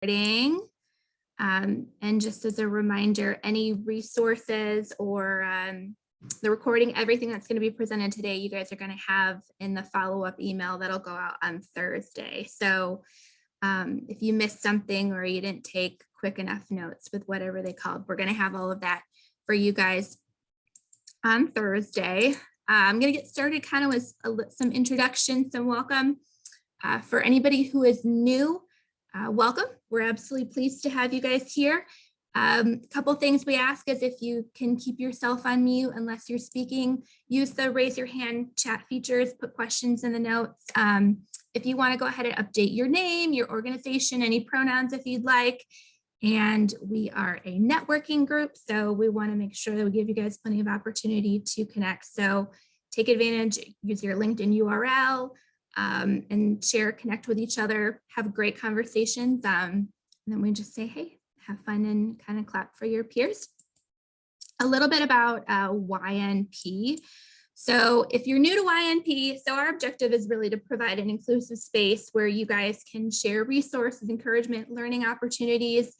recording. And just as a reminder, any resources or the recording, everything that's going to be presented today, you guys are going to have in the follow-up email that'll go out on Thursday. So if you missed something or you didn't take quick enough notes with whatever they called, we're going to have all of that for you guys on Thursday. I'm going to get started kind of with some introductions and welcome. For anybody who is new, welcome. We're absolutely pleased to have you guys here. A couple things we ask is if you can keep yourself on mute unless you're speaking, use the raise your hand chat features, put questions in the notes. If you want to go ahead and update your name, your organization, any pronouns if you'd like. And we are a networking group, so we want to make sure that we give you guys plenty of opportunity to connect. So take advantage, use your LinkedIn URL, and share, connect with each other, have great conversations. And then we just say, hey, have fun and kind of clap for your peers. A little bit about YNP. So if you're new to YNP, so our objective is really to provide an inclusive space where you guys can share resources, encouragement, learning opportunities.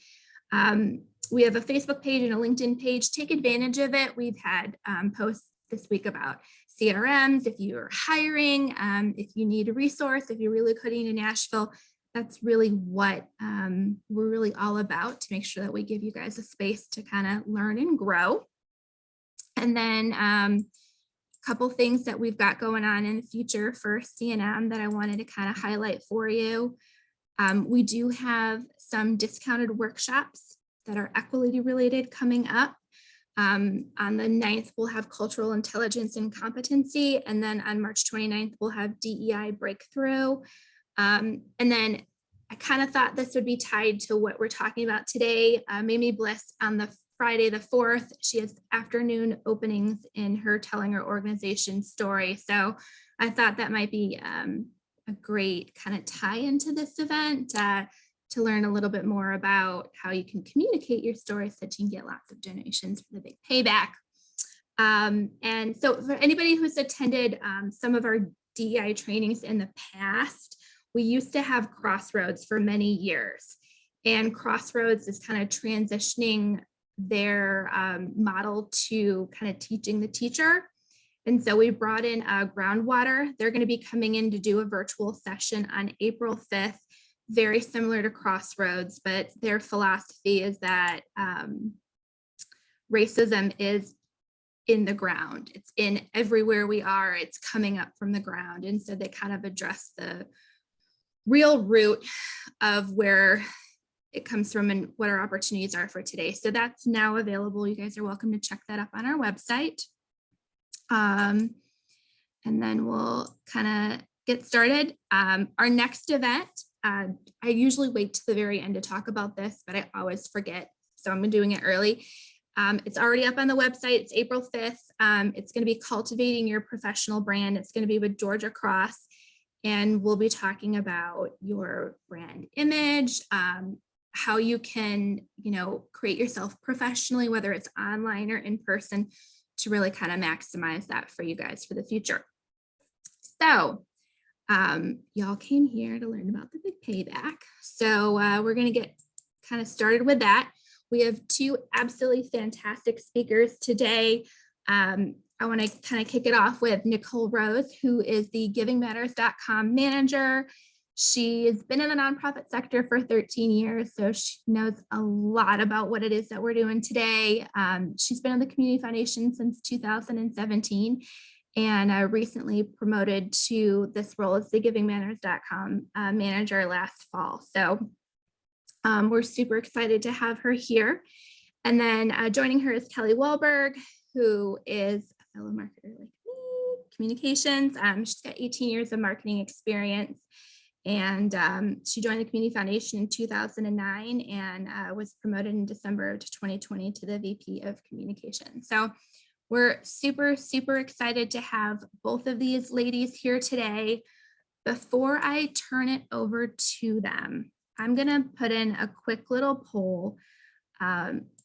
We have a Facebook page and a LinkedIn page. Take advantage of it. We've had posts this week about CRMs, if you're hiring, if you need a resource, if you're relocating to Nashville. That's really what we're really all about, to make sure that we give you guys a space to kind of learn and grow. And then couple things that we've got going on in the future for CNM that I wanted to kind of highlight for you. We do have some discounted workshops that are equity related coming up. On the 9th, we'll have cultural intelligence and competency. And then on March 29th, we'll have DEI breakthrough. And then I kind of thought this would be tied to what we're talking about today. Mimi Bliss on the Friday the 4th, she has afternoon openings in her telling her organization story. So I thought that might be a great kind of tie into this event to learn a little bit more about how you can communicate your story so that you can get lots of donations for the Big Payback. And so for anybody who's attended some of our DEI trainings in the past, we used to have Crossroads for many years. And Crossroads is kind of transitioning their model to kind of teaching the teacher. And so we brought in Groundwater. They're going to be coming in to do a virtual session on April 5th, very similar to Crossroads, but their philosophy is that racism is in the ground. It's in everywhere we are. It's coming up from the ground. And so they kind of address the real root of where it comes from and what our opportunities are for today. So that's now available. You guys are welcome to check that up on our website. And then we'll kind of get started. Our next event, I usually wait to the very end to talk about this, but I always forget. So I'm doing it early. It's already up on the website. It's April 5th. It's going to be cultivating your professional brand. It's going to be with Georgia Cross. And we'll be talking about your brand image, how you can, create yourself professionally, whether it's online or in person, to really kind of maximize that for you guys for the future. So y'all came here to learn about the Big Payback. So we're going to get kind of started with that. We have two absolutely fantastic speakers today. I want to kind of kick it off with Nicole Rose, who is the givingmatters.com manager. She's been in the nonprofit sector for 13 years, so she knows a lot about what it is that we're doing today. She's been on the Community Foundation since 2017 and recently promoted to this role as the givingmatters.com manager last fall. So we're super excited to have her here. And then joining her is Kelly Walberg, who is a fellow marketer like me, communications. She's got 18 years of marketing experience. And she joined the Community Foundation in 2009 and was promoted in December of 2020 to the VP of Communication. So we're super, super excited to have both of these ladies here today. Before I turn it over to them, I'm going to put in a quick little poll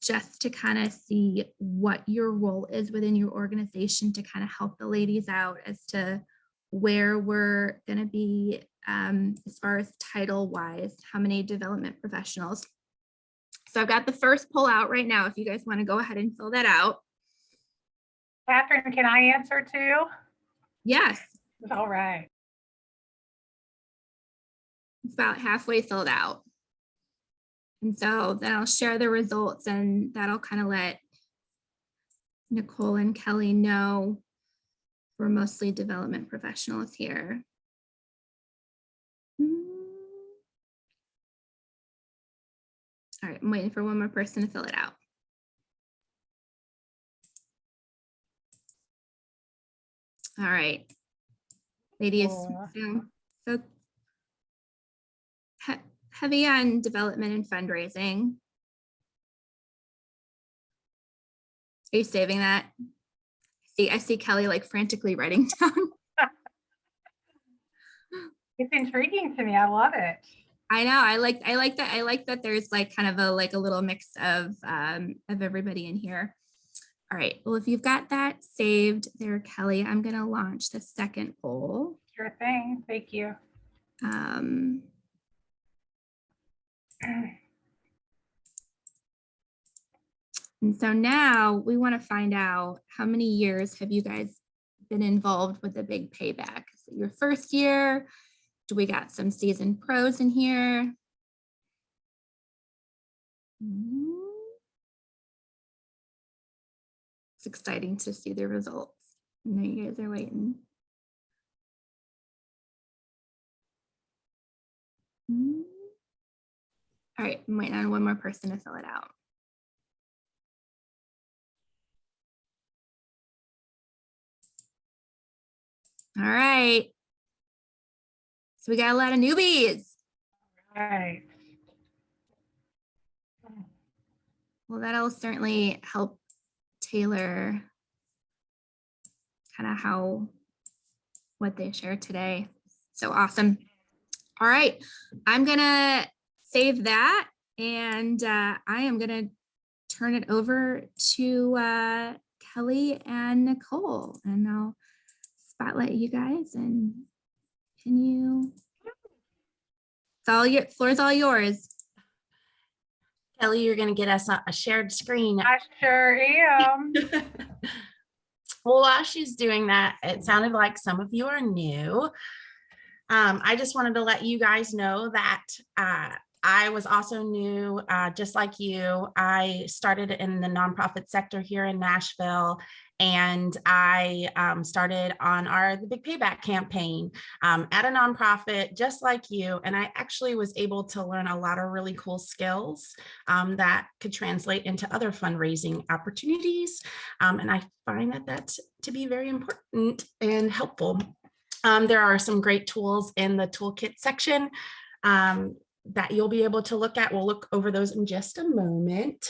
just to kind of see what your role is within your organization to kind of help the ladies out as to where we're going to be as far as title wise, how many development professionals. So I've got the first poll out right now. If you guys want to go ahead and fill that out. Catherine, can I answer too? Yes. All right. It's about halfway filled out. And so then I'll share the results, and that'll kind of let Nicole and Kelly know we're mostly development professionals here. All right, I'm waiting for one more person to fill it out. All right, ladies, so heavy on development and fundraising. Are you saving that? See, I see Kelly like frantically writing down. It's intriguing to me. I love it. I know. I like that. I like that there's like kind of a little mix of everybody in here. All right. Well, if you've got that saved there, Kelly, I'm going to launch the second poll. Sure thing. Thank you. And so now we want to find out, how many years have you guys been involved with the Big Payback? Is it your first year? Do we got some seasoned pros in here? It's exciting to see the results. I know you guys are waiting. All right, I'm waiting on one more person to fill it out. All right. So we got a lot of newbies. All right. Well, that'll certainly help tailor kind of what they share today. So awesome. All right, I'm gonna save that, and I am gonna turn it over to Kelly and Nicole, and I'll spotlight you guys, and can you, floor's all yours. Kelly, you're going to get us a shared screen. I sure am. Well, while she's doing that, it sounded like some of you are new. I just wanted to let you guys know that I was also new, just like you. I started in the nonprofit sector here in Nashville, and I started on the Big Payback campaign at a nonprofit just like you. And I actually was able to learn a lot of really cool skills that could translate into other fundraising opportunities. And I find that to be very important and helpful. There are some great tools in the toolkit section that you'll be able to look at. We'll look over those in just a moment.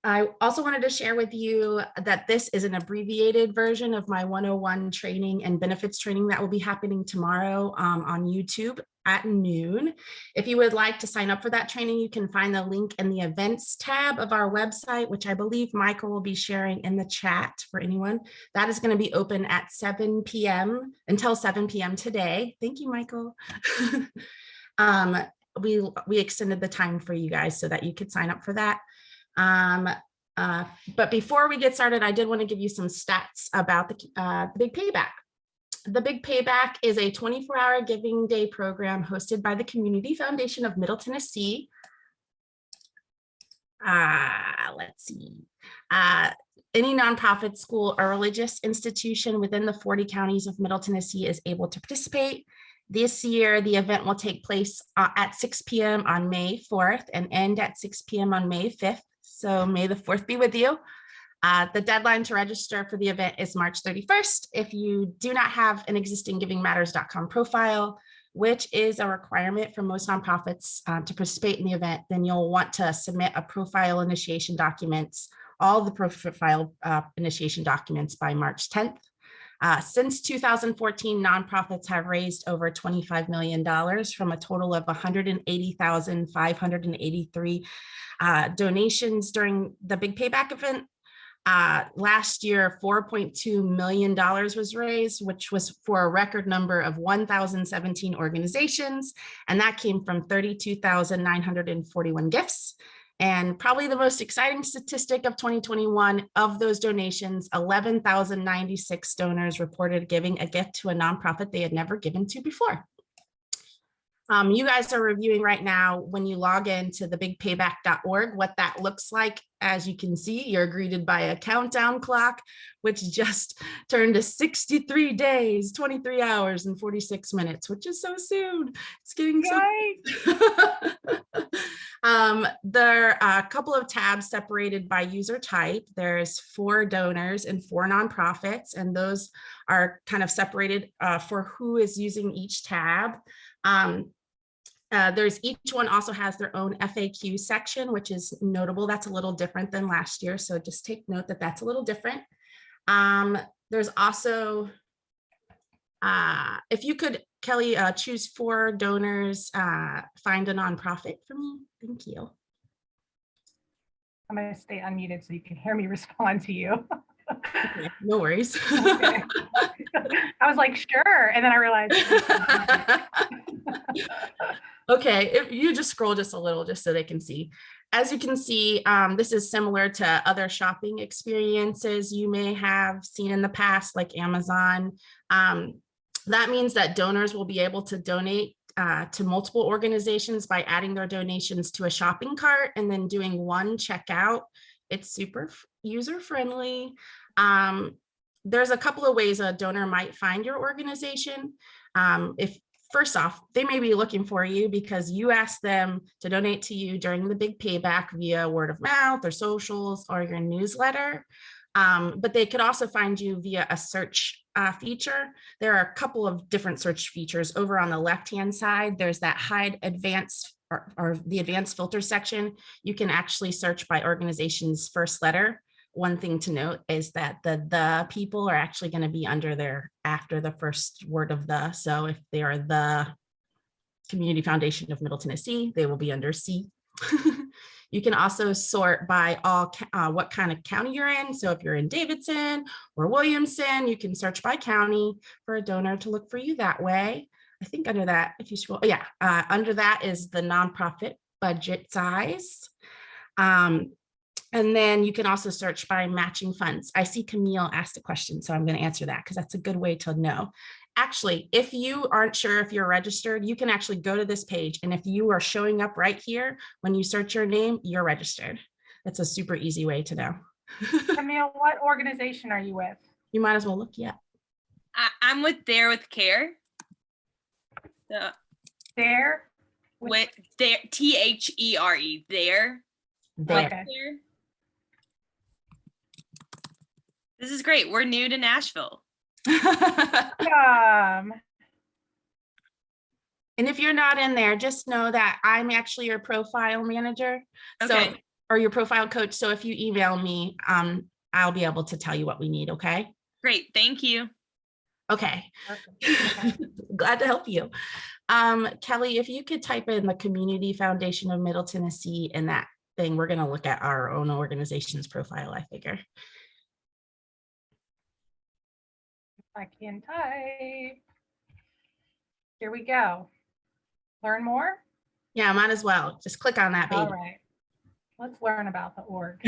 I also wanted to share with you that this is an abbreviated version of my 101 training and benefits training that will be happening tomorrow on YouTube at noon. If you would like to sign up for that training, you can find the link in the events tab of our website, which I believe Michael will be sharing in the chat for anyone. That is going to be open at 7 p.m. until 7 p.m. today. Thank you, Michael. We extended the time for you guys so that you could sign up for that. But before we get started, I did want to give you some stats about the Big Payback. The Big Payback is a 24-hour giving day program hosted by the Community Foundation of Middle Tennessee. Let's see. Any nonprofit, school, or religious institution within the 40 counties of Middle Tennessee is able to participate. This year, the event will take place at 6 p.m. on May 4th and end at 6 p.m. on May 5th. So may the 4th be with you. The deadline to register for the event is March 31st. If you do not have an existing givingmatters.com profile, which is a requirement for most nonprofits to participate in the event, then you'll want to submit a profile initiation documents, all the profile initiation documents by March 10th. Since 2014, nonprofits have raised over $25 million from a total of 180,583 donations during the Big Payback event. Last year, $4.2 million was raised, which was for a record number of 1,017 organizations. And that came from 32,941 gifts. And probably the most exciting statistic of 2021, of those donations, 11,096 donors reported giving a gift to a nonprofit they had never given to before. You guys are reviewing right now when you log into the bigpayback.org, what that looks like. As you can see, you're greeted by a countdown clock, which just turned to 63 days, 23 hours and 46 minutes, which is so soon. It's getting so there are a couple of tabs separated by user type. There's 4 donors and 4 nonprofits, and those are kind of separated for who is using each tab. There's each one also has their own FAQ section, which is notable. That's a little different than last year. So just take note that that's a little different. There's also, if you could, Kelly, choose 4 donors, find a nonprofit for me. Thank you. I'm going to stay unmuted so you can hear me respond to you. Okay, no worries. Okay. I was like, sure. And then I realized. Okay, if you just scroll just a little just so they can see. As you can see, this is similar to other shopping experiences you may have seen in the past, like Amazon. That means that donors will be able to donate to multiple organizations by adding their donations to a shopping cart and then doing one checkout. It's super user-friendly. There's a couple of ways a donor might find your organization. First off, they may be looking for you because you asked them to donate to you during the Big Payback via word of mouth or socials or your newsletter. But they could also find you via a search feature. There are a couple of different search features. Over on the left-hand side, there's that hide advanced or the advanced filter section. You can actually search by organization's first letter. One thing to note is that the people are actually going to be under there after the first word of the. So if they are the Community Foundation of Middle Tennessee, they will be under C. You can also sort by all what kind of county you're in. So if you're in Davidson or Williamson, you can search by county for a donor to look for you that way. I think under that, if you scroll, under that is the nonprofit budget size. And then you can also search by matching funds. I see Camille asked a question, so I'm going to answer that because that's a good way to know. Actually, if you aren't sure if you're registered, you can actually go to this page. And if you are showing up right here, when you search your name, you're registered. That's a super easy way to know. Camille, what organization are you with? You might as well look, yeah. I'm with There with Care. There? With there, THERE, there. There. Okay. There. This is great. We're new to Nashville. And if you're not in there, just know that I'm actually your profile manager. Okay. So, or your profile coach. So if you email me, I'll be able to tell you what we need. Okay. Great. Thank you. Okay. Okay. Glad to help you. Kelly, if you could type in the Community Foundation of Middle Tennessee in that thing, we're going to look at our own organization's profile, I figure. I can type. Here we go. Learn more? Yeah, might as well. Just click on that, baby. All right. Let's learn about the org.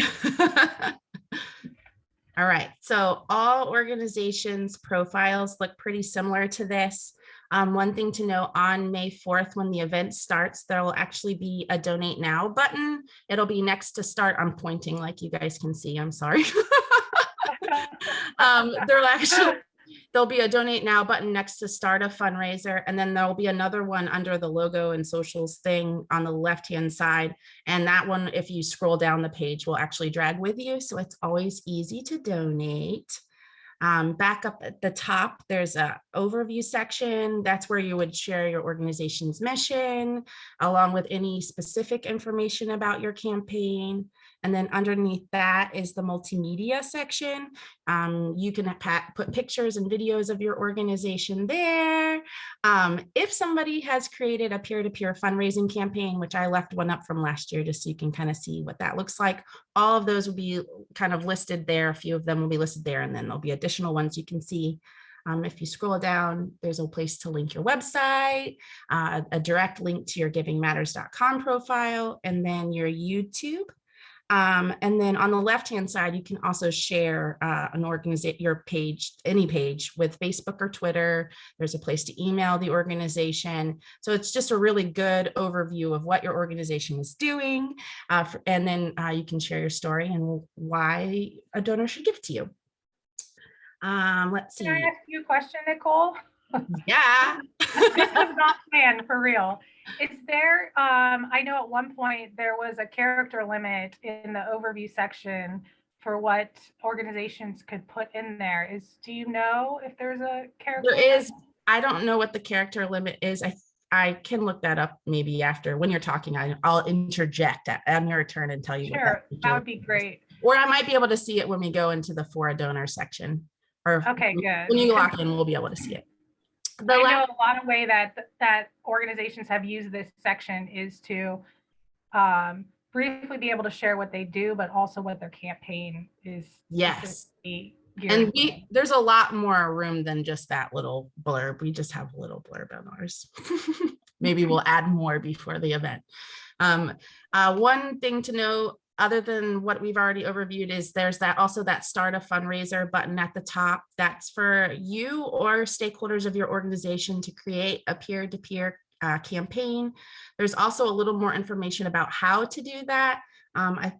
All right, so all organizations' profiles look pretty similar to this. One thing to know, on May 4th, when the event starts, there will actually be a Donate Now button. It'll be next to start. I'm pointing like you guys can see, I'm sorry. There'll be a Donate Now button next to start a fundraiser, and then there'll be another one under the logo and socials thing on the left-hand side. And that one, if you scroll down the page, will actually drag with you. So it's always easy to donate. Back up at the top, there's a overview section. That's where you would share your organization's mission, along with any specific information about your campaign. And then underneath that is the multimedia section. You can put pictures and videos of your organization there. If somebody has created a peer-to-peer fundraising campaign, which I left one up from last year, just so you can kind of see what that looks like, all of those will be kind of listed there. A few of them will be listed there, and then there'll be additional ones you can see. If you scroll down, there's a place to link your website, a direct link to your givingmatters.com profile, and then your YouTube. And then on the left-hand side, you can also share your page, any page with Facebook or Twitter. There's a place to email the organization. So it's just a really good overview of what your organization is doing. And then you can share your story and why a donor should give to you. Let's see. Can I ask you a question, Nicole? Yeah. This was not planned, for real. Is there, I know at one point there was a character limit in the overview section for what organizations could put in there. Do you know if there's a character limit? There is. I don't know what the character limit is. I can look that up maybe after when you're talking. I'll interject on your turn and tell you. Sure, that would be great. Or I might be able to see it when we go into the for a donor section. Or okay, good. When you log in, we'll be able to see it. I know a lot of way that organizations have used this section is to briefly be able to share what they do, but also what their campaign is. Yes. And there's a lot more room than just that little blurb. We just have a little blurb on ours. Maybe we'll add more before the event. One thing to know, other than what we've already overviewed, is there's also that start a fundraiser button at the top. That's for you or stakeholders of your organization to create a peer-to-peer campaign. There's also a little more information about how to do that.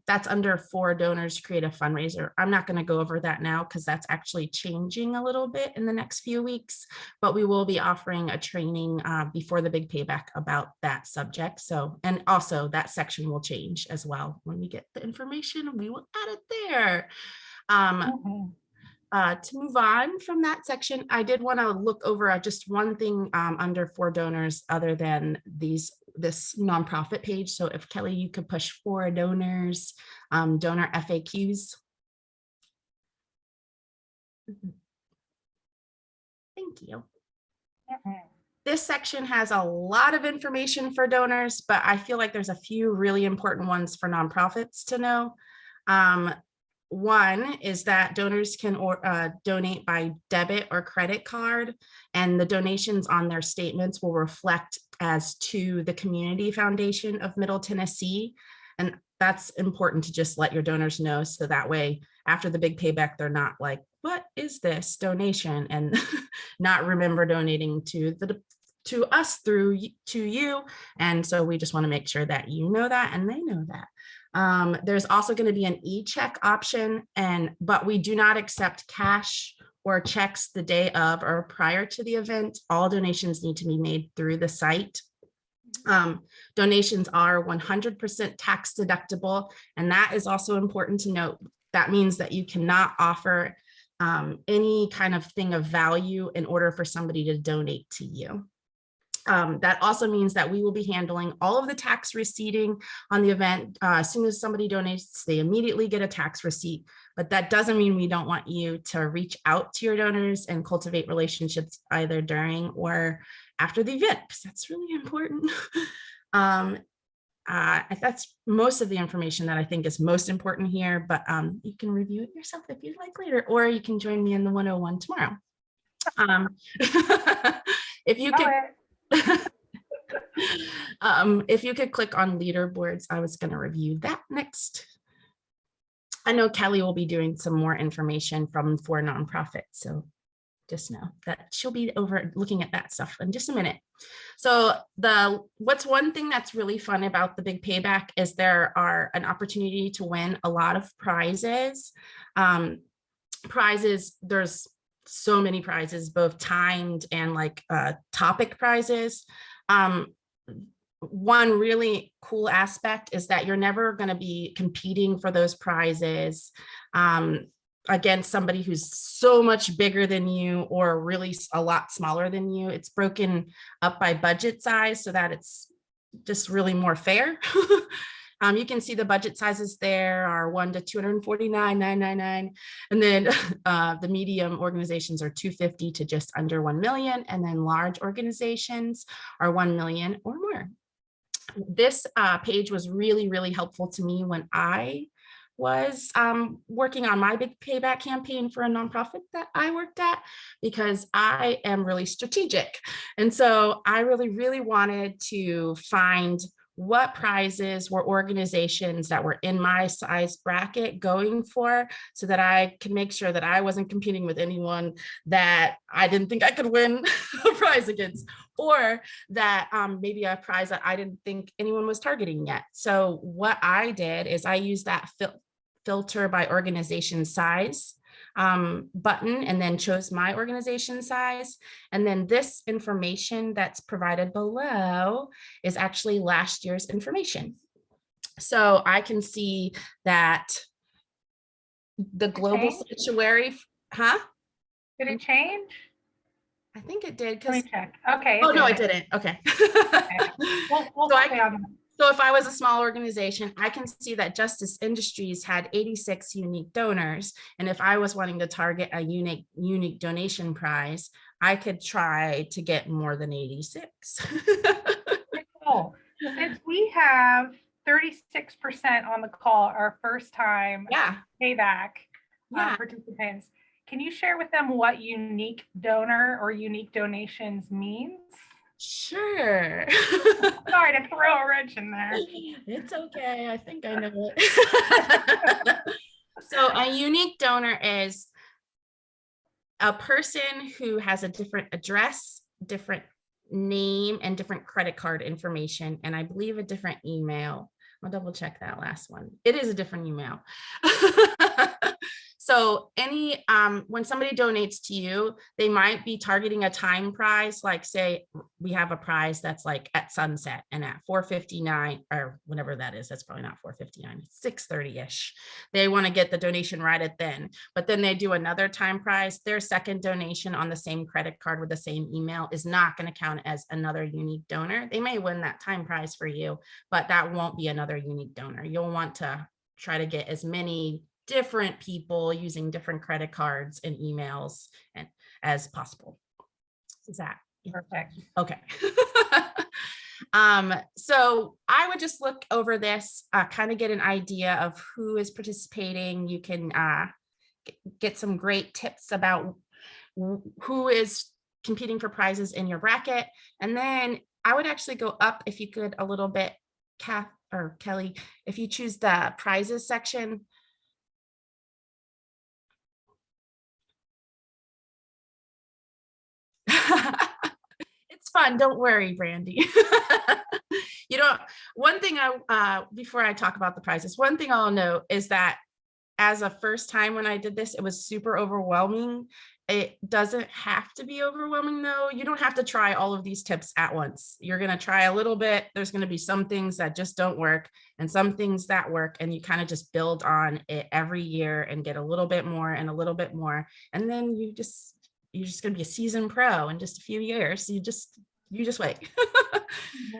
That's under for donors to create a fundraiser. I'm not going to go over that now because that's actually changing a little bit in the next few weeks, but we will be offering a training before the big payback about that subject. So, and also that section will change as well. When we get the information, we will add it there. To move on from that section, I did want to look over just one thing under for donors other than this nonprofit page. So if Kelly, you could push for donors, donor FAQs. Thank you. This section has a lot of information for donors, but I feel like there's a few really important ones for nonprofits to know. One is that donors can donate by debit or credit card, and the donations on their statements will reflect as to the Community Foundation of Middle Tennessee. And that's important to just let your donors know, so that way after the big payback, they're not like, what is this donation? And not remember donating to us through to you. And so we just want to make sure that you know that and they know that. There's also going to be an e-check option, but we do not accept cash or checks the day of or prior to the event. All donations need to be made through the site. Donations are 100% tax deductible, and that is also important to note. That means that you cannot offer any kind of thing of value in order for somebody to donate to you. That also means that we will be handling all of the tax receipting on the event. As soon as somebody donates, they immediately get a tax receipt, but that doesn't mean we don't want you to reach out to your donors and cultivate relationships either during or after the event, because that's really important. That's most of the information that I think is most important here, but you can review it yourself if you'd like later, or you can join me in the 101 tomorrow. If you could, if you could click on leaderboards, I was going to review that next. I know Kelly will be doing some more information for nonprofits, so just know that she'll be over looking at that stuff in just a minute. So what's one thing that's really fun about the big payback is there are an opportunity to win a lot of prizes. There's so many prizes, both timed and like topic prizes. One really cool aspect is that you're never going to be competing for those prizes. against somebody who's so much bigger than you or really a lot smaller than you. It's broken up by budget size so that it's just really more fair. You can see the budget sizes there are 1 to 249,999. And then the medium organizations are 250 to just under 1 million. And then large organizations are 1 million or more. This page was really, really helpful to me when I was working on my Big Payback campaign for a nonprofit that I worked at, because I am really strategic. And so I really, really wanted to find what prizes were organizations that were in my size bracket going for, so that I could make sure that I wasn't competing with anyone that I didn't think I could win a prize against, or that maybe a prize that I didn't think anyone was targeting yet. So what I did is I used that filter by organization size button, and then chose my organization size. And then this information that's provided below is actually last year's information. So I can see that the global sanctuary, Did it change? I think it did. Let me check. Okay. Oh, no, it didn't. Okay. We'll So stay on that. So if I was a small organization, I can see that Justice Industries had 86 unique donors. And if I was wanting to target a unique donation prize, I could try to get more than 86. Cool. Since we have 36% on the call, our first time payback participants, can you share with them what unique donor or unique donations means? Sure. Sorry to throw a wrench in there. It's okay. I think I know it. So a unique donor is a person who has a different address, different name, and different credit card information, and I believe a different email. I'll double check that last one. It is a different email. So when somebody donates to you, they might be targeting a time prize, like say we have a prize that's like at sunset and at 4:59 or whatever that is, that's probably not 4:59, 6:30-ish. They want to get the donation right at then, but then they do another time prize. Their second donation on the same credit card with the same email is not going to count as another unique donor. They may win that time prize for you, but that won't be another unique donor. You'll want to try to get as many different people using different credit cards and emails as possible. Is that perfect? Okay. So I would just look over this, kind of get an idea of who is participating. You can get some great tips about who is competing for prizes in your bracket. And then I would actually go up, if you could, a little bit, Kath or Kelly, if you choose the prizes section. It's fun. Don't worry, Brandy. One thing before I talk about the prizes, one thing I'll note is that as a first time when I did this, it was super overwhelming. It doesn't have to be overwhelming though. You don't have to try all of these tips at once. You're going to try a little bit. There's going to be some things that just don't work and some things that work, and you kind of just build on it every year and get a little bit more and a little bit more. And then you're just going to be a seasoned pro in just a few years. You just wait.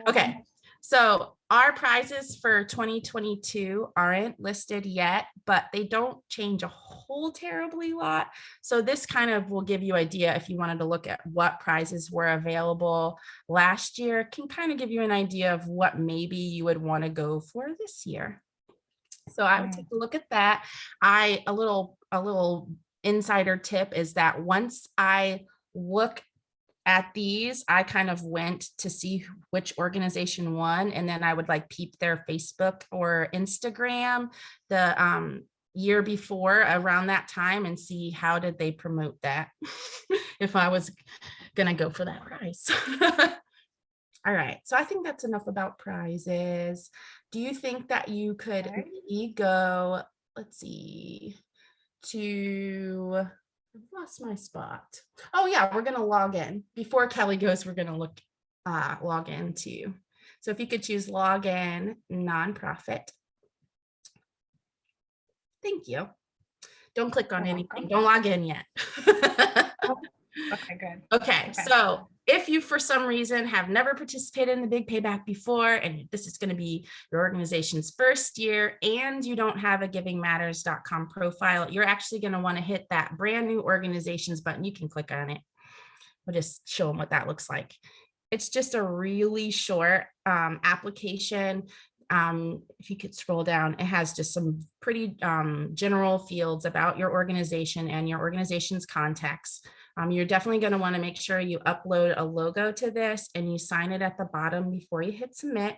Okay. So our prizes for 2022 aren't listed yet, but they don't change a whole terribly lot. So this kind of will give you an idea if you wanted to look at what prizes were available last year, can kind of give you an idea of what maybe you would want to go for this year. So I would take a look at that. A little insider tip is that once I look at these, I kind of went to see which organization won, and then I would like peep their Facebook or Instagram the year before around that time and see how did they promote that if I was gonna go for that prize. All right, so I think that's enough about prizes. Do you think that you could maybe go, let's see, I've lost my spot. Oh yeah, we're gonna log in. Before Kelly goes, we're gonna log in too. So if you could choose log in nonprofit. Thank you. Don't click on You're anything. welcome. Don't log in yet. Okay, good. Okay, Okay. so if you for some reason have never participated in the Big Payback before, and this is going to be your organization's first year, and you don't have a givingmatters.com profile, you're actually going to want to hit that brand new organizations button. You can click on it. We'll just show them what that looks like. It's just a really short application. If you could scroll down, it has just some pretty general fields about your organization and your organization's context. You're definitely going to want to make sure you upload a logo to this and you sign it at the bottom before you hit submit.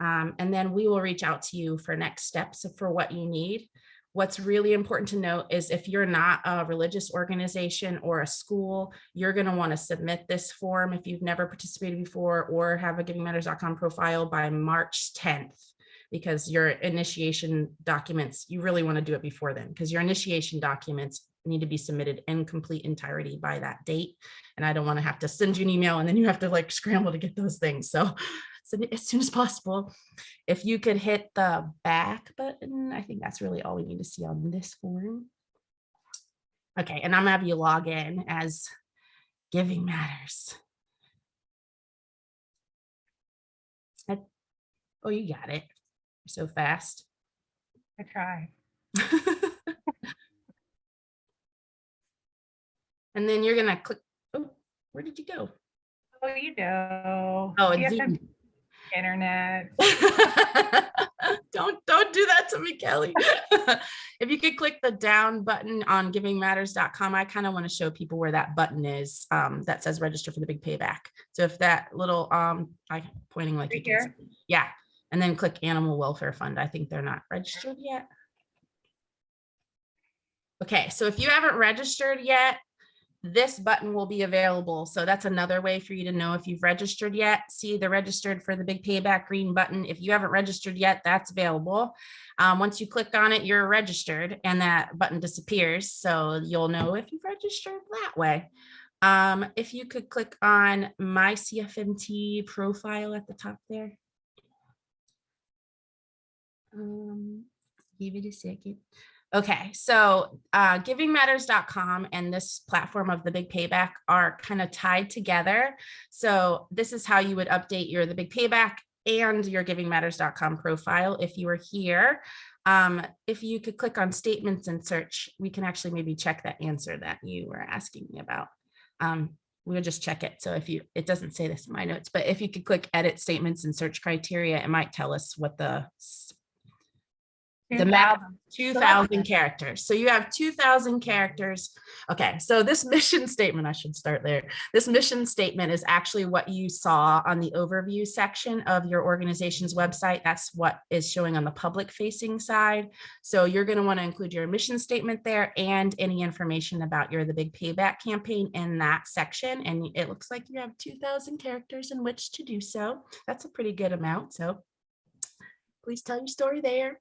And then we will reach out to you for next steps for what you need. What's really important to note is if you're not a religious organization or a school, you're going to want to submit this form if you've never participated before or have a givingmatters.com profile by March 10th, because your initiation documents, you really want to do it before then, because your initiation documents need to be submitted in complete entirety by that date. And I don't want to have to send you an email and then you have to like scramble to get those things. So as soon as possible. If you could hit the back button, I think that's really all we need to see on this form. Okay, and I'm gonna have you log in as Giving Matters. Oh, you got it. You're so fast. I try. And then you're gonna click, oh, where did you go? Oh, you know. Oh, it's CFMT internet. Don't do that to me, Kelly. If you could click the down button on givingmatters.com, I kind of want to show people where that button is that says register for the Big Payback. So if that little I'm pointing like Right you can here? see. Yeah, and then click Animal Welfare Fund. I think they're not registered yet. Okay, so if you haven't registered yet, this button will be available. So that's another way for you to know if you've registered yet. See the registered for the Big Payback green button. If you haven't registered yet, that's available. Once you click on it, you're registered and that button disappears. So you'll know if you've registered that way. If you could click on my CFMT profile at the top there. Give it a second. Okay, so givingmatters.com and this platform of the Big Payback are kind of tied together. So this is how you would update the Big Payback and your givingmatters.com profile if you were here. If you could click on statements and search, we can actually maybe check that answer that you were asking me about. We'll just check it. So if it doesn't say this in my notes, but if you could click edit statements and search criteria, it might tell us what the max 2,000 characters. So you have 2,000 characters. Okay, so this mission statement, I should start there. This mission statement is actually what you saw on the overview section of your organization's website. That's what is showing on the public facing side. So you're going to want to include your mission statement there and any information about the Big Payback campaign in that section. And it looks like you have 2,000 characters in which to do so. That's a pretty good amount. So please tell your story there.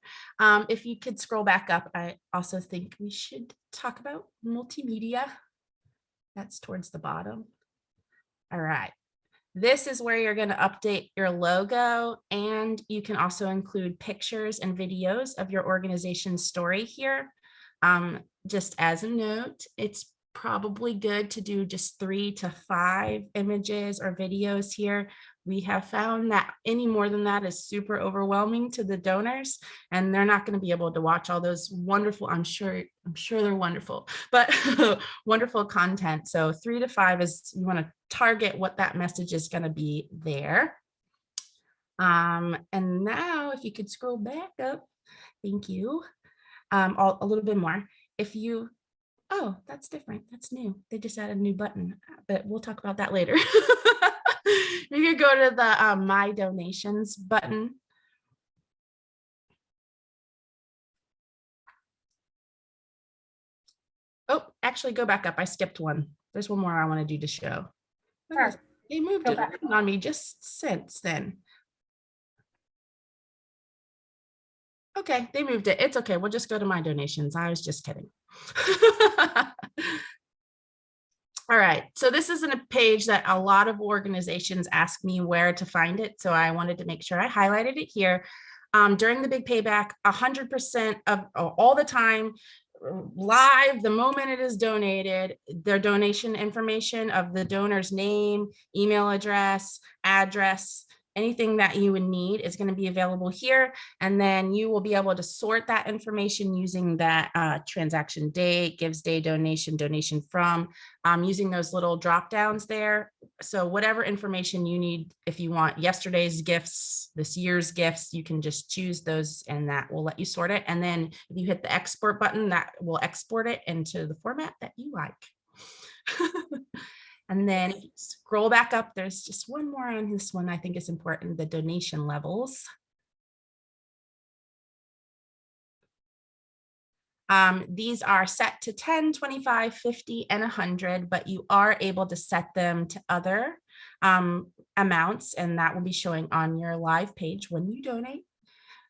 If you could scroll back up, I also think we should talk about multimedia. That's towards the bottom. All right. This is where you're going to update your logo, and you can also include pictures and videos of your organization's story here. Just as a note, it's probably good to do just 3 to 5 images or videos here. We have found that any more than that is super overwhelming to the donors, and they're not going to be able to watch all those wonderful, I'm sure they're wonderful, but wonderful content. So 3 to 5 is, you want to target what that message is going to be there. And now if you could scroll back up, thank you. A little bit more. If you, oh, that's different. That's new. They just added a new button, but we'll talk about that later. You could go to the My Donations button. Oh, actually go back up. I skipped one. There's one more I want to do to show. Sure. They moved it on me just since then. Okay, they moved it. It's okay. We'll just go to My Donations. I was just kidding. All right, so this isn't a page that a lot of organizations ask me where to find it, so I wanted to make sure I highlighted it here. During the Big Payback, 100% of all the time, live the moment it is donated. Their donation information of the donor's name, email address, address, anything that you would need is going to be available here. And then you will be able to sort that information using that transaction date, gives day, donation from, using those little drop downs there. So whatever information you need, if you want yesterday's gifts, this year's gifts, you can just choose those and that will let you sort it. And then if you hit the export button, that will export it into the format that you like. And then if you scroll back up, there's just one more on this one I think is important, the donation levels. These are set to 10, 25, 50, and 100, but you are able to set them to other amounts, and that will be showing on your live page when you donate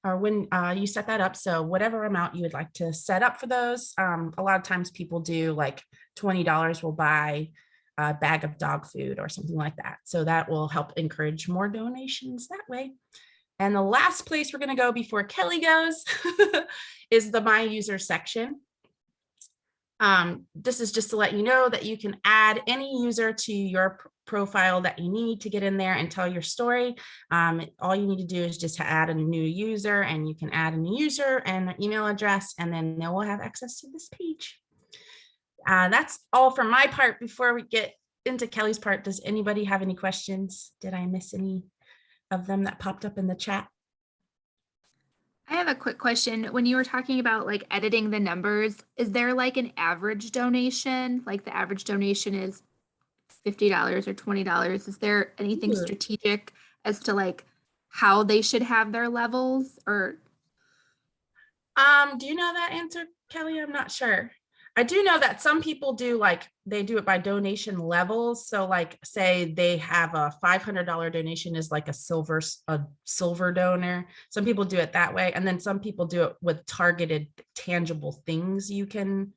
or when you set that up. So whatever amount you would like to set up for those, a lot of times people do like $20 will buy a bag of dog food or something like that. So that will help encourage more donations that way. And the last place we're going to go before Kelly goes is the My User section. This is just to let you know that you can add any user to your profile that you need to get in there and tell your story. All you need to do is just add a new user, and you can add a new user and an email address, and then they will have access to this page. That's all from my part. Before we get into Kelly's part, does anybody have any questions? Did I miss any of them that popped up in the chat? I have a quick question. When you were talking about like editing the numbers, is there like an average donation? Like the average donation is $50 or $20. Is there anything Ooh. strategic as to like how they should have their levels? Or Do you know that answer, Kelly? I'm not sure. I do know that some people do like, they do it by donation levels. So like say they have a $500 donation is like a silver donor. Some people do it that way. And then some people do it with targeted tangible things you can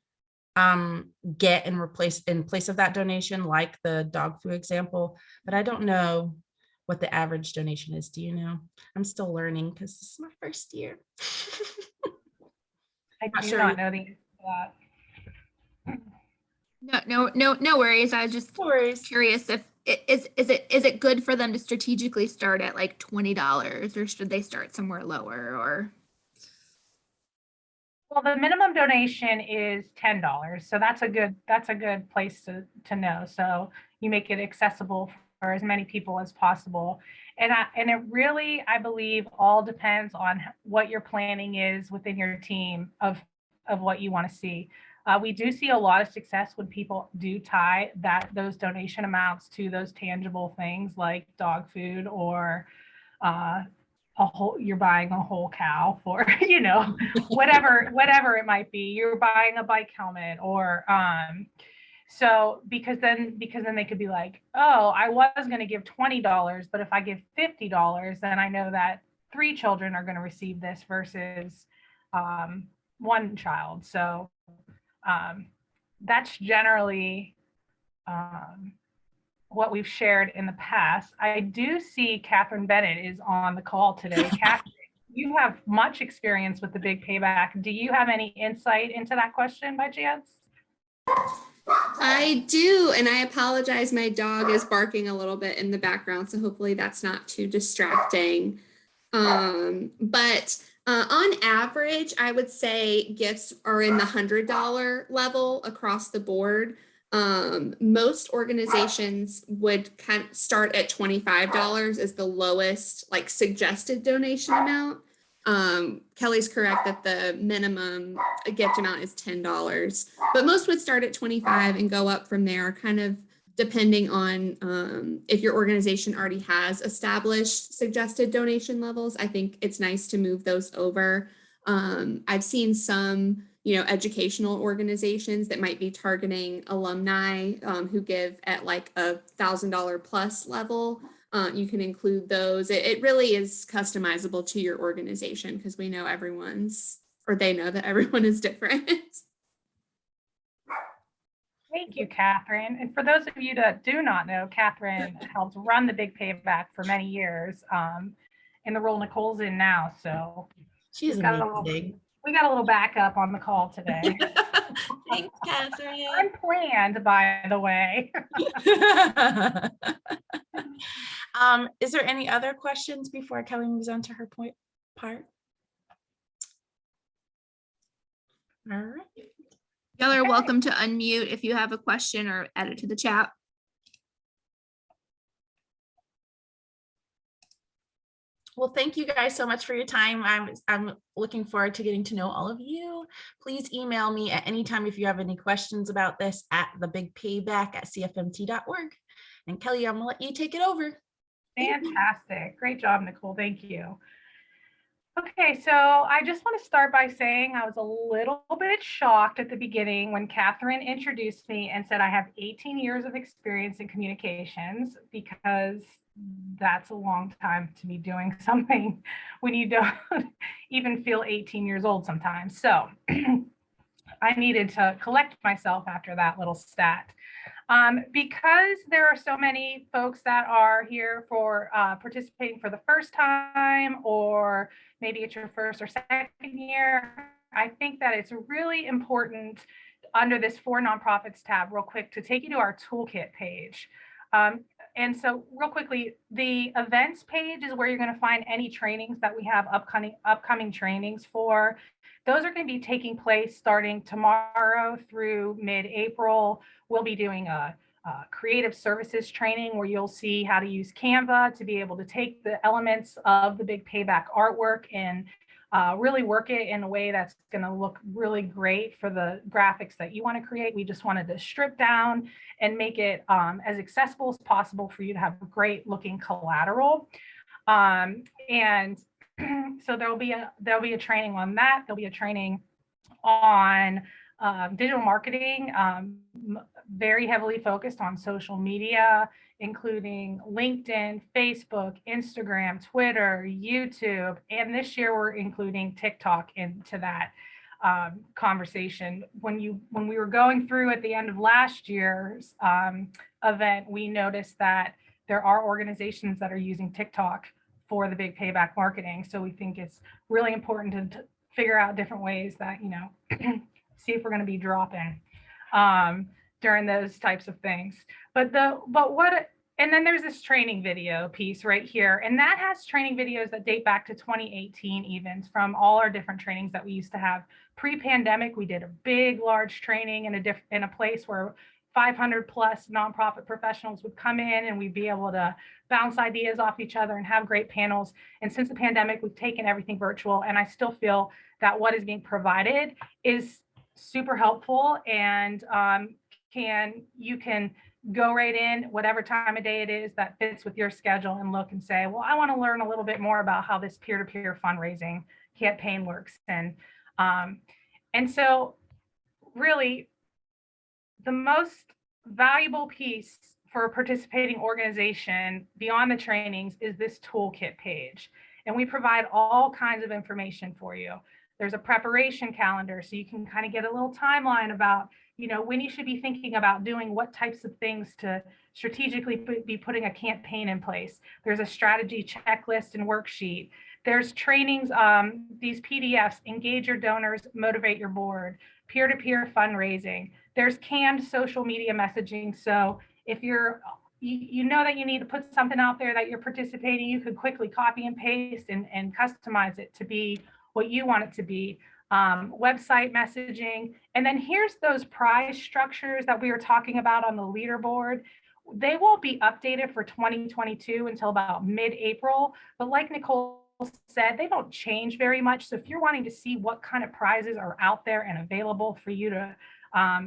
get and replace in place of that donation, like the dog food example. But I don't know what the average donation is. Do you know? I'm still learning because this is my first year. I Not do sure. not know the answer to that. no worries. I was just No worries. curious if is it good for them to strategically start at like $20, or should they start somewhere lower? Or Well, the minimum donation is $10. So that's a good place to know. So you make it accessible for as many people as possible. And it really, I believe, all depends on what your planning is within your team of what you want to see. We do see a lot of success when people do tie those donation amounts to those tangible things like dog food or you're buying a whole cow for, whatever it might be. You're buying a bike helmet or so because then they could be like, oh, I was going to give $20, but if I give $50, then I know that 3 children are going to receive this versus 1 child. So that's generally what we've shared in the past. I do see Catherine Bennett is on the call today. Catherine, you have much experience with the Big Payback. Do you have any insight into that question by chance? I do, and I apologize. My dog is barking a little bit in the background, so hopefully that's not too distracting. But on average, I would say gifts are in the $100 level across the board. Most organizations would kind of start at $25 as the lowest like suggested donation amount. Kelly's correct that the minimum gift amount is $10, but most would start at 25 and go up from there, kind of depending on if your organization already has established suggested donation levels. I think it's nice to move those over. I've seen some, educational organizations that might be targeting alumni who give at like $1,000 plus level. You can include those. It really is customizable to your organization because we know they know that everyone is different. Thank you, Catherine. And for those of you that do not know, Catherine helped run the Big Payback for many years in the role Nicole's in now. So She's amazing. We got a little backup on the call today. Thanks, Catherine. Unplanned, by the way. Is there any other questions before Kelly moves on to her part? All right. Y'all are Okay. welcome to unmute if you have a question or add it to the chat. Well, thank you guys so much for your time. I'm looking forward to getting to know all of you. Please email me at any time if you have any questions about this at thebigpayback@cfmt.org. And Kelly, I'm gonna let you take it over. Fantastic. Great job, Nicole. Thank you. Okay, so I just want to start by saying I was a little bit shocked at the beginning when Catherine introduced me and said I have 18 years of experience in communications, because that's a long time to be doing something when you don't even feel 18 years old sometimes. So I needed to collect myself after that little stat. Because there are so many folks that are here for participating for the first time, or maybe it's your first or second year, I think that it's really important under this For Nonprofits tab real quick to take you to our toolkit page. And so real quickly, the events page is where you're going to find any trainings that we have upcoming trainings for. Those are going to be taking place starting tomorrow through mid-April. We'll be doing a creative services training where you'll see how to use Canva to be able to take the elements of the Big Payback artwork and really work it in a way that's going to look really great for the graphics that you want to create. We just wanted to strip down and make it as accessible as possible for you to have great looking collateral. And so there'll be a training on that. There'll be a training on digital marketing, very heavily focused on social media, including LinkedIn, Facebook, Instagram, Twitter, YouTube, and this year we're including TikTok into that conversation. When we were going through at the end of last year's event, we noticed that there are organizations that are using TikTok for the Big Payback marketing. So we think it's really important to figure out different ways that, you know, see if we're going to be dropping during those types of things. And then there's this training video piece right here, and that has training videos that date back to 2018 even, from all our different trainings that we used to have pre-pandemic. We did a big, large training in a place where 500 plus nonprofit professionals would come in, and we'd be able to bounce ideas off each other and have great panels. And since the pandemic, we've taken everything virtual, and I still feel that what is being provided is super helpful, and you can go right in whatever time of day it is that fits with your schedule and look and say, well, I want to learn a little bit more about how this peer-to-peer fundraising campaign works. And so really the most valuable piece for a participating organization beyond the trainings is this toolkit page. And we provide all kinds of information for you. There's a preparation calendar, so you can kind of get a little timeline about, you know, when you should be thinking about doing what types of things to strategically be putting a campaign in place. There's a strategy checklist and worksheet. There's trainings, these PDFs, engage your donors, motivate your board, peer-to-peer fundraising. There's canned social media messaging. So if you know that you need to put something out there that you're participating, you could quickly copy and paste and customize it to be what you want it to be. Website messaging. And then here's those prize structures that we were talking about on the leaderboard. They won't be updated for 2022 until about mid-April. But like Nicole said, they don't change very much. So if you're wanting to see what kind of prizes are out there and available for you to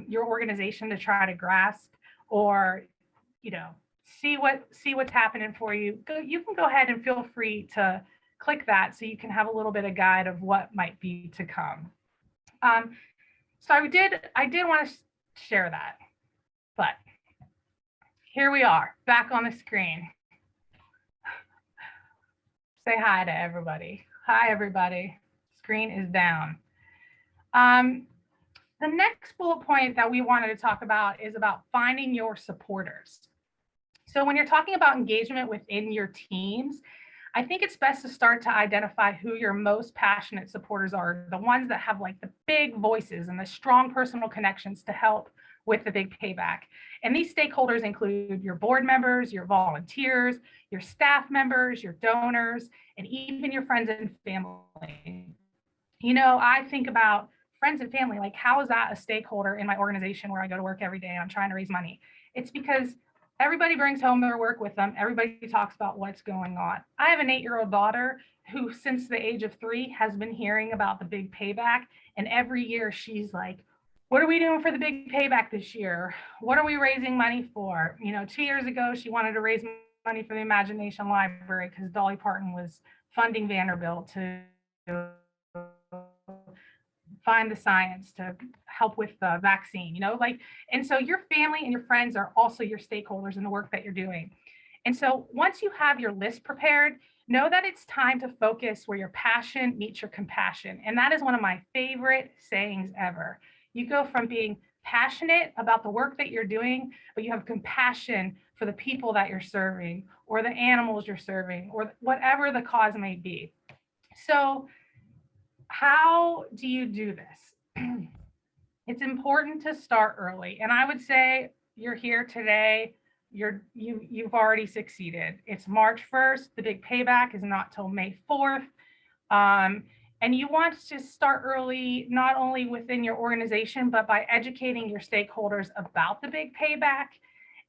your organization to try to grasp, or, you know, see what's happening for you, you can go ahead and feel free to click that so you can have a little bit of guide of what might be to come. So I did want to share that, but here we are back on the screen. Say hi to everybody. Hi, everybody. Screen is down. The next bullet point that we wanted to talk about is about finding your supporters. So when you're talking about engagement within your teams, I think it's best to start to identify who your most passionate supporters are, the ones that have like the big voices and the strong personal connections to help with the big payback. And these stakeholders include your board members, your volunteers, your staff members, your donors, and even your friends and family. You know, I think about friends and family, like how is that a stakeholder in my organization where I go to work every day and I'm trying to raise money? It's because everybody brings home their work with them. Everybody talks about what's going on. I have an 8-year-old daughter who, since the age of 3, has been hearing about the big payback. And every year she's like, what are we doing for the big payback this year? What are we raising money for? You know, 2 years ago, she wanted to raise money for the Imagination Library because Dolly Parton was funding Vanderbilt to find the science to help with the vaccine, you know, like, and so your family and your friends are also your stakeholders in the work that you're doing. And so once you have your list prepared, know that it's time to focus where your passion meets your compassion. And that is one of my favorite sayings ever. You go from being passionate about the work that you're doing, but you have compassion for the people that you're serving or the animals you're serving or whatever the cause may be. So how do you do this? It's important to start early. And I would say you're here today, you've already succeeded. It's March 1st. The big payback is not till May 4th. And you want to start early, not only within your organization, but by educating your stakeholders about the big payback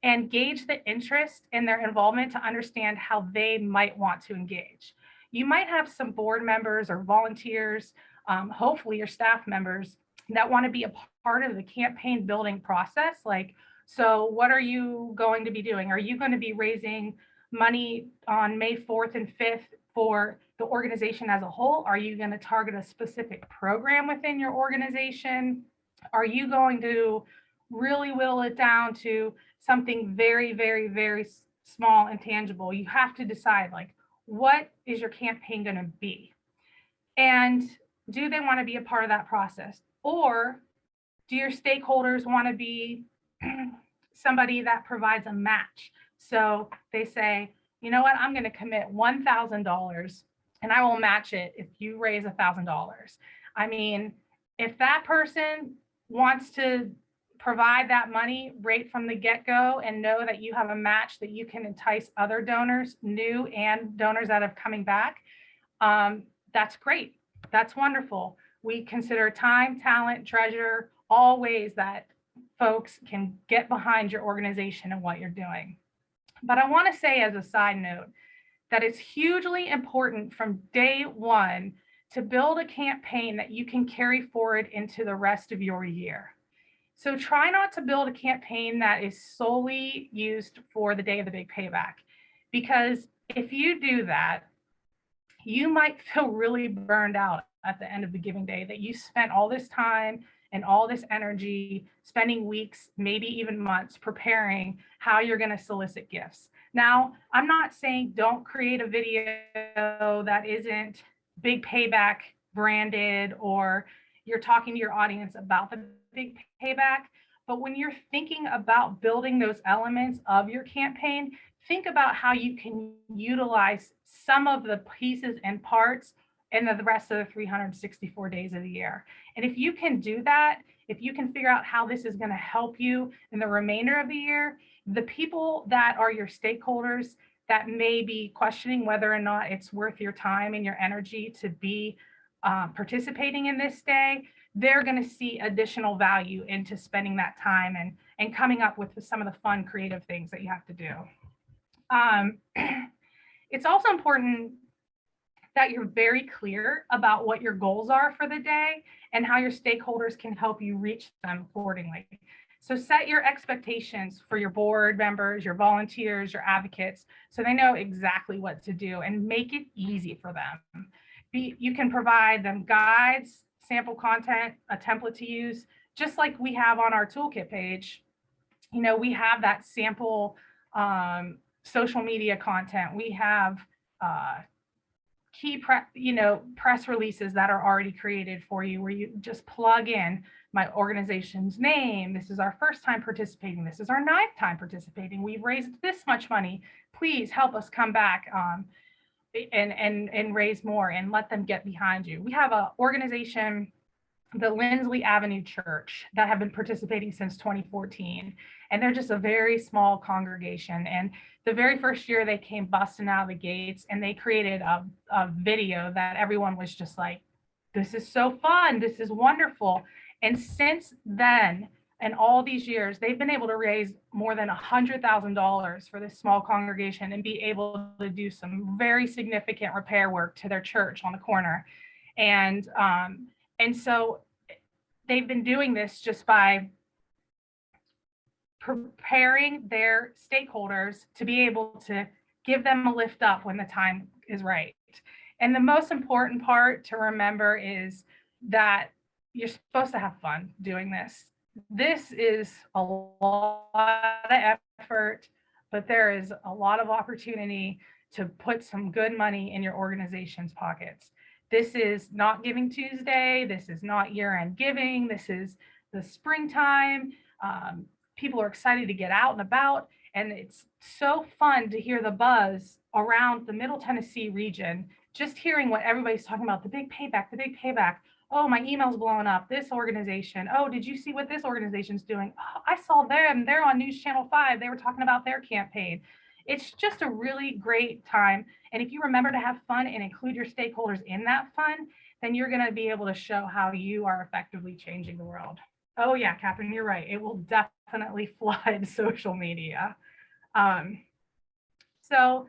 and gauge the interest in their involvement to understand how they might want to engage. You might have some board members or volunteers, hopefully your staff members, that want to be a part of the campaign building process. Like, so what are you going to be doing? Are you going to be raising money on May 4th and 5th for the organization as a whole? Are you going to target a specific program within your organization? Are you going to really whittle it down to something very, very, very small and tangible? You have to decide, like, what is your campaign going to be? And do they want to be a part of that process? Or do your stakeholders want to be somebody that provides a match? So they say, you know what, I'm going to commit $1,000 and I will match it if you raise $1,000. I mean, if that person wants to provide that money right from the get-go and know that you have a match that you can entice other donors, new and donors that have coming back, that's great. That's wonderful. We consider time, talent, treasure, all ways that folks can get behind your organization and what you're doing. But I want to say as a side note that it's hugely important from day one to build a campaign that you can carry forward into the rest of your year. So try not to build a campaign that is solely used for the day of the big payback, because if you do that, you might feel really burned out at the end of the giving day, that you spent all this time and all this energy, spending weeks, maybe even months, preparing how you're going to solicit gifts. Now, I'm not saying don't create a video that isn't big payback branded, or you're talking to your audience about the big payback. But when you're thinking about building those elements of your campaign, think about how you can utilize some of the pieces and parts in the rest of the 364 days of the year. And if you can do that, if you can figure out how this is going to help you in the remainder of the year, the people that are your stakeholders that may be questioning whether or not it's worth your time and your energy to be participating in this day, they're going to see additional value into spending that time and coming up with some of the fun, creative things that you have to do. It's also important that you're very clear about what your goals are for the day and how your stakeholders can help you reach them accordingly. So set your expectations for your board members, your volunteers, your advocates, so they know exactly what to do, and make it easy for them. You can provide them guides, sample content, a template to use, just like we have on our toolkit page. You know, we have that sample social media content. We have key press releases that are already created for you, where you just plug in my organization's name. This is our first time participating. This is our 9th time participating. We've raised this much money. Please help us come back. and raise more and let them get behind you. We have an organization, the Lindsley Avenue Church, that have been participating since 2014. And they're just a very small congregation. And the very first year they came busting out of the gates, and they created a video that everyone was just like, this is so fun, this is wonderful. And since then, and all these years, they've been able to raise more than $100,000 for this small congregation and be able to do some very significant repair work to their church on the corner. And so they've been doing this just by preparing their stakeholders to be able to give them a lift up when the time is right. And the most important part to remember is that you're supposed to have fun doing this. This is a lot of effort, but there is a lot of opportunity to put some good money in your organization's pockets. This is not Giving Tuesday. This is not year-end giving. This is the springtime. People are excited to get out and about, and it's so fun to hear the buzz around the Middle Tennessee region, just hearing what everybody's talking about, the big payback, the big payback. Oh, my email's blowing up, this organization. Oh, did you see what this organization's doing? Oh, I saw them, they're on News Channel 5. They were talking about their campaign. It's just a really great time. And if you remember to have fun and include your stakeholders in that fun, then you're gonna be able to show how you are effectively changing the world. Oh yeah, Catherine, you're right. It will definitely flood social media. So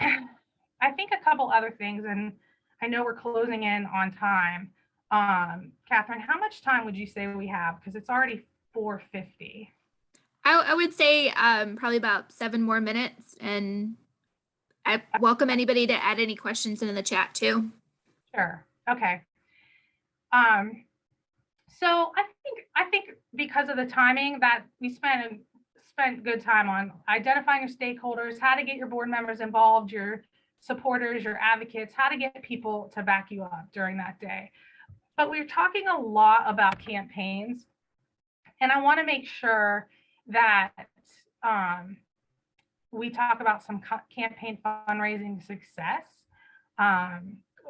I think a couple other things, and I know we're closing in on time. Catherine, how much time would you say we have? Because it's already 4:50. I would say probably about 7 more minutes, and I welcome anybody to add any questions into the chat too. Sure. Okay. So I think because of the timing that we spent good time on identifying your stakeholders, how to get your board members involved, your supporters, your advocates, how to get people to back you up during that day. But we're talking a lot about campaigns, and I want to make sure that we talk about some campaign fundraising success.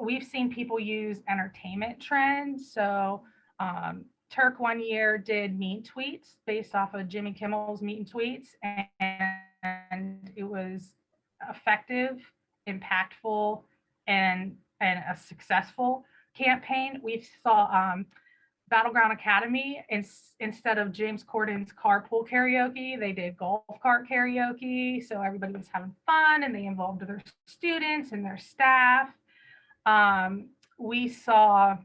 We've seen people use entertainment trends. So Turk one year did meet tweets based off of Jimmy Kimmel's meet and tweets, and it was effective, impactful, and a successful campaign. We saw Battleground Academy, instead of James Corden's carpool karaoke, they did golf cart karaoke. So everybody was having fun, and they involved their students and their staff. We saw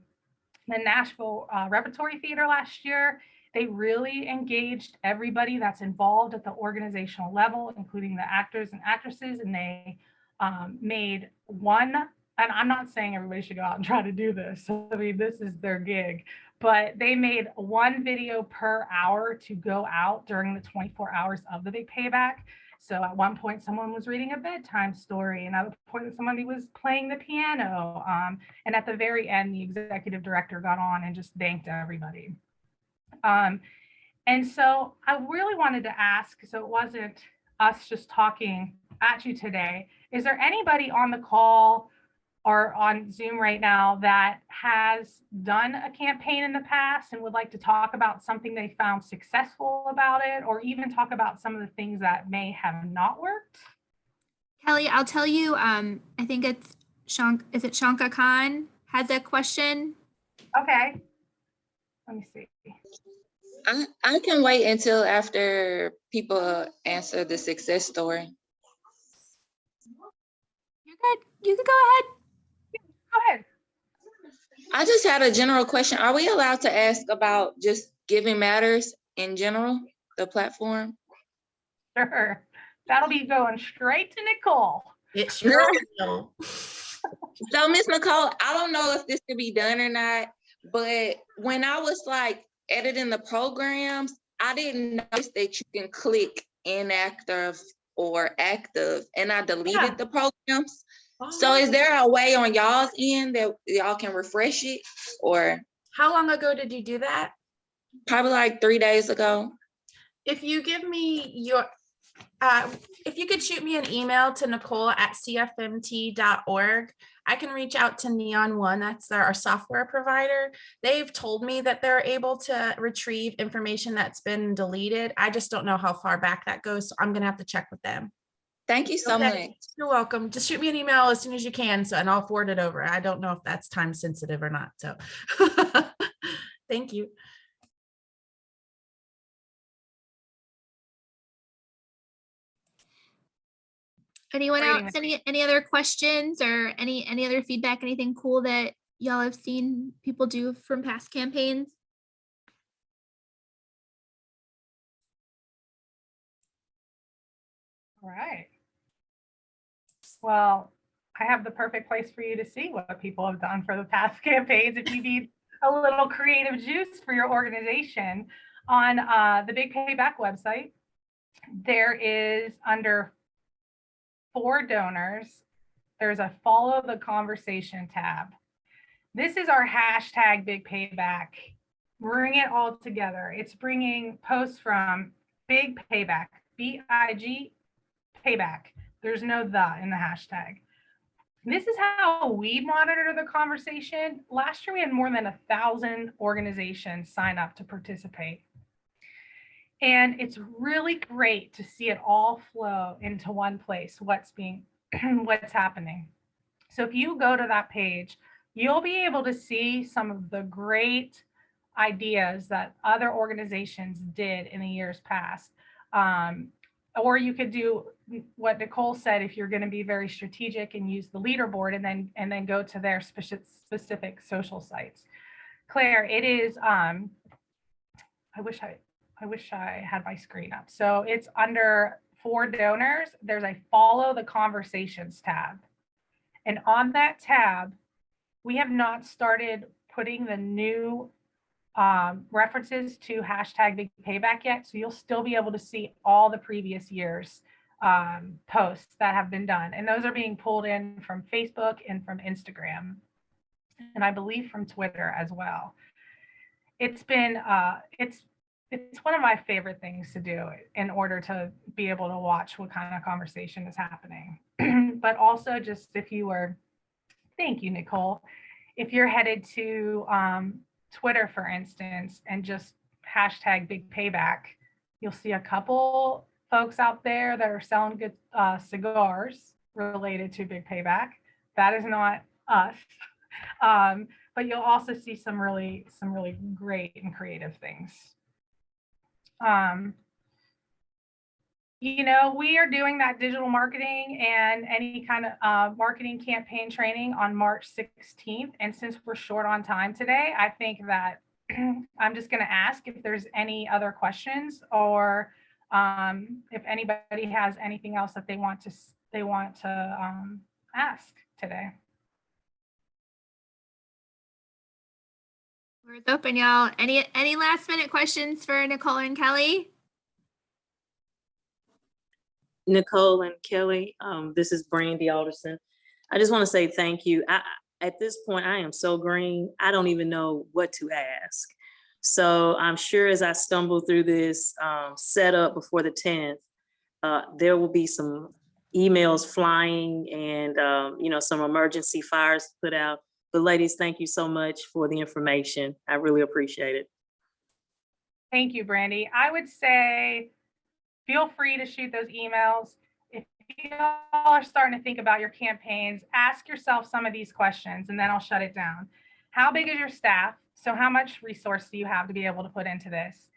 the Nashville Repertory Theater last year. They really engaged everybody that's involved at the organizational level, including the actors and actresses, and they made one, and I'm not saying everybody should go out and try to do this. I mean, this is their gig, but they made one video per hour to go out during the 24 hours of the Big Payback. So at one point, someone was reading a bedtime story, and at a point, somebody was playing the piano. And at the very end, the executive director got on and just thanked everybody. And so I really wanted to ask, so it wasn't us just talking at you today, is there anybody on the call or on Zoom right now that has done a campaign in the past and would like to talk about something they found successful about it, or even talk about some of the things that may have not worked? Kelly, I'll tell you, I think it's Shanka Khan has a question. Okay. Let me see. I can wait until after people answer the success story. You're good. You can go ahead. Go ahead. I just had a general question. Are we allowed to ask about just Giving Matters in general, the platform? Sure. That'll be going straight to Nicole. It sure will. So, Miss Nicole, I don't know if this could be done or not, but when I was like editing the programs, I didn't notice that you can click inactive or active, and I deleted the programs. So is there a way on y'all's end that y'all can refresh it? Or How long ago did you do that? probably like 3 days ago. If you give me your, If you could shoot me an email to Nicole@cfmt.org, I can reach out to Neon One. That's our software provider. They've told me that they're able to retrieve information that's been deleted. I just don't know how far back that goes. So I'm going to have to check with them. Thank you so Okay, much. you're welcome. Just shoot me an email as soon as you can, and I'll forward it over. I don't know if that's time sensitive or not. So thank you. Anyone Waiting. else? Any other questions or any other feedback? Anything cool that y'all have seen people do from past campaigns? All right. Well, I have the perfect place for you to see what people have done for the past campaigns. If you need a little creative juice for your organization, on the Big Payback website, there is under for donors, there's a follow the conversation tab. This is our hashtag Big Payback. Bring it all together. It's bringing posts from Big Payback, BIG Payback. There's no the in the hashtag. This is how we monitor the conversation. Last year, we had more than 1,000 organizations sign up to participate. And it's really great to see it all flow into one place, what's happening. So if you go to that page, you'll be able to see some of the great ideas that other organizations did in the years past. Or you could do what Nicole said, if you're going to be very strategic and use the leaderboard and then go to their specific social sites. Claire, it is, I wish I had my screen up. So it's under for donors, there's a follow the conversations tab. And on that tab, we have not started putting the new references to hashtag Big Payback yet. So you'll still be able to see all the previous years posts that have been done. And those are being pulled in from Facebook and from Instagram. And I believe from Twitter as well. It's been, it's one of my favorite things to do in order to be able to watch what kind of conversation is happening. But also just if you were, thank you, Nicole. If you're headed to Twitter, for instance, and just hashtag Big Payback, you'll see a couple folks out there that are selling good cigars related to Big Payback. That is not us. But you'll also see some really great and creative things. You know, we are doing that digital marketing and any kind of marketing campaign training on March 16th. And since we're short on time today, I think that I'm just going to ask if there's any other questions or if anybody has anything else that they want to ask today. We're open, y'all. Any last minute questions for Nicole and Kelly? Nicole and Kelly, this is Brandy Alderson. I just want to say thank you. At this point, I am so green, I don't even know what to ask. So I'm sure as I stumble through this setup before the 10th, there will be some emails flying and you know, some emergency fires put out. But ladies, thank you so much for the information. I really appreciate it. Thank you, Brandy. I would say feel free to shoot those emails. If you all are starting to think about your campaigns, ask yourself some of these questions and then I'll shut it down. How big is your staff? So how much resource do you have to be able to put into this?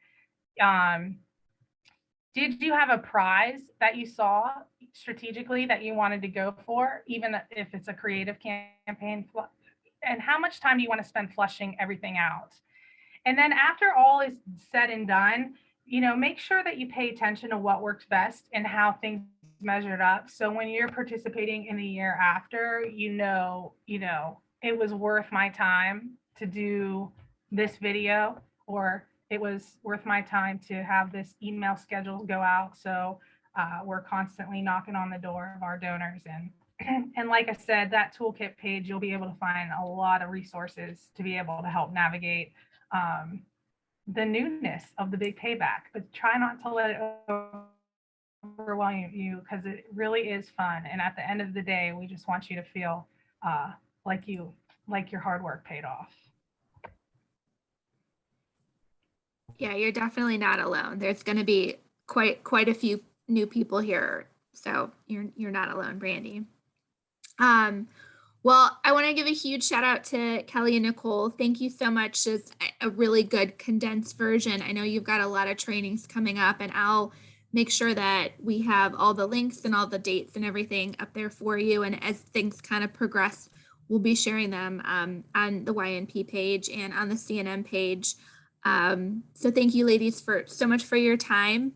Did you have a prize that you saw strategically that you wanted to go for, even if it's a creative campaign? And how much time do you want to spend flushing everything out? And then after all is said and done, you know, make sure that you pay attention to what works best and how things measured up. So when you're participating in the year after, you know, it was worth my time to do this video, or it was worth my time to have this email schedule go out. So we're constantly knocking on the door of our donors. And like I said, that toolkit page, you'll be able to find a lot of resources to be able to help navigate the newness of the Big Payback, but try not to let it overwhelm you, because it really is fun. And at the end of the day, we just want you to feel like your hard work paid off. Yeah, you're definitely not alone. There's going to be quite a few new people here, so you're not alone, Brandy. Well, I want to give a huge shout out to Kelly and Nicole. Thank you so much. Just a really good condensed version. I know you've got a lot of trainings coming up, and I'll make sure that we have all the links and all the dates and everything up there for you. And as things kind of progress, we'll be sharing them on the YNP page and on the CNM page. So thank you, ladies, for so much for your time.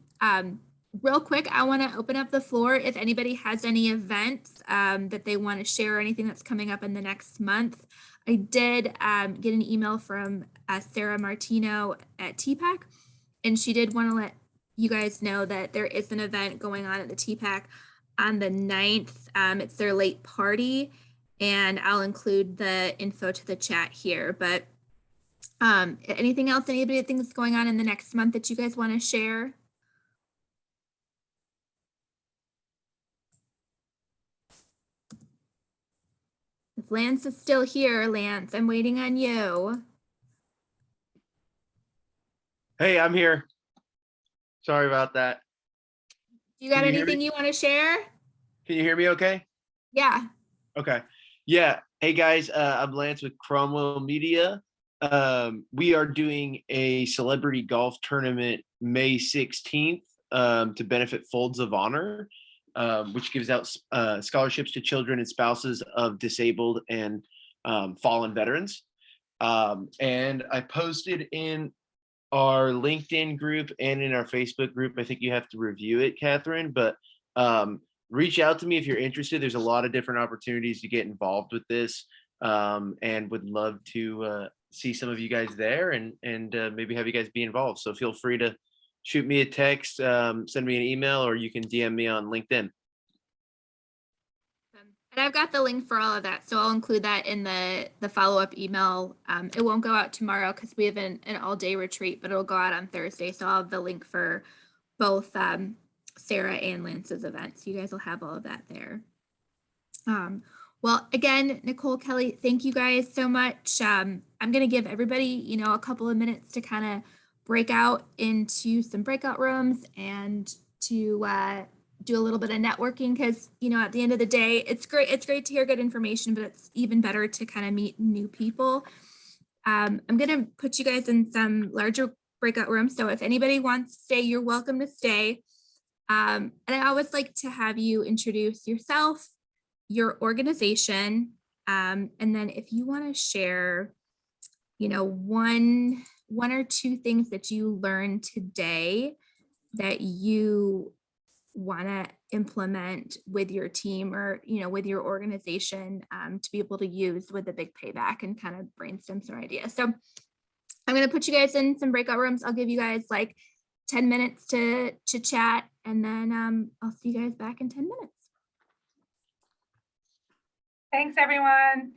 Real quick, I want to open up the floor. If anybody has any events that they want to share or anything that's coming up in the next month. I did get an email from Sarah Martino at TPAC, and she did want to let you guys know that there is an event going on at the TPAC on the 9th. It's their late party, and I'll include the info to the chat here. But anything else anybody thinks is going on in the next month that you guys want to share? If Lance is still here, Lance, I'm waiting on you. Hey, I'm here. Sorry about that. You got Can you hear anything me? you want to share? Can you hear me okay? Yeah. Okay. Yeah. Hey guys, I'm Lance with Cromwell Media. We are doing a celebrity golf tournament May 16th to benefit Folds of Honor, which gives out scholarships to children and spouses of disabled and fallen veterans. And I posted in our LinkedIn group and in our Facebook group. I think you have to review it, Catherine, but reach out to me if you're interested. There's a lot of different opportunities to get involved with this, and would love to see some of you guys there and maybe have you guys be involved. So feel free to shoot me a text, send me an email, or you can DM me on LinkedIn. And I've got the link for all of that, so I'll include that in the follow-up email. It won't go out tomorrow because we have an all-day retreat, but it'll go out on Thursday. So I'll have the link for both Sarah and Lance's events. You guys will have all of that there. Well, again, Nicole, Kelly, thank you guys so much. I'm going to give everybody, a couple of minutes to kind of break out into some breakout rooms and to do a little bit of networking, because at the end of the day, it's great to hear good information, but it's even better to kind of meet new people. I'm going to put you guys in some larger breakout rooms, so if anybody wants to stay, you're welcome to stay. And I always like to have you introduce yourself, your organization, and then if you want to share one or two things that you learned today that you want to implement with your team or with your organization to be able to use with the Big Payback, and kind of brainstorm some ideas. So I'm going to put you guys in some breakout rooms. I'll give you guys like 10 minutes to chat, and then I'll see you guys back in 10 minutes. Thanks, everyone.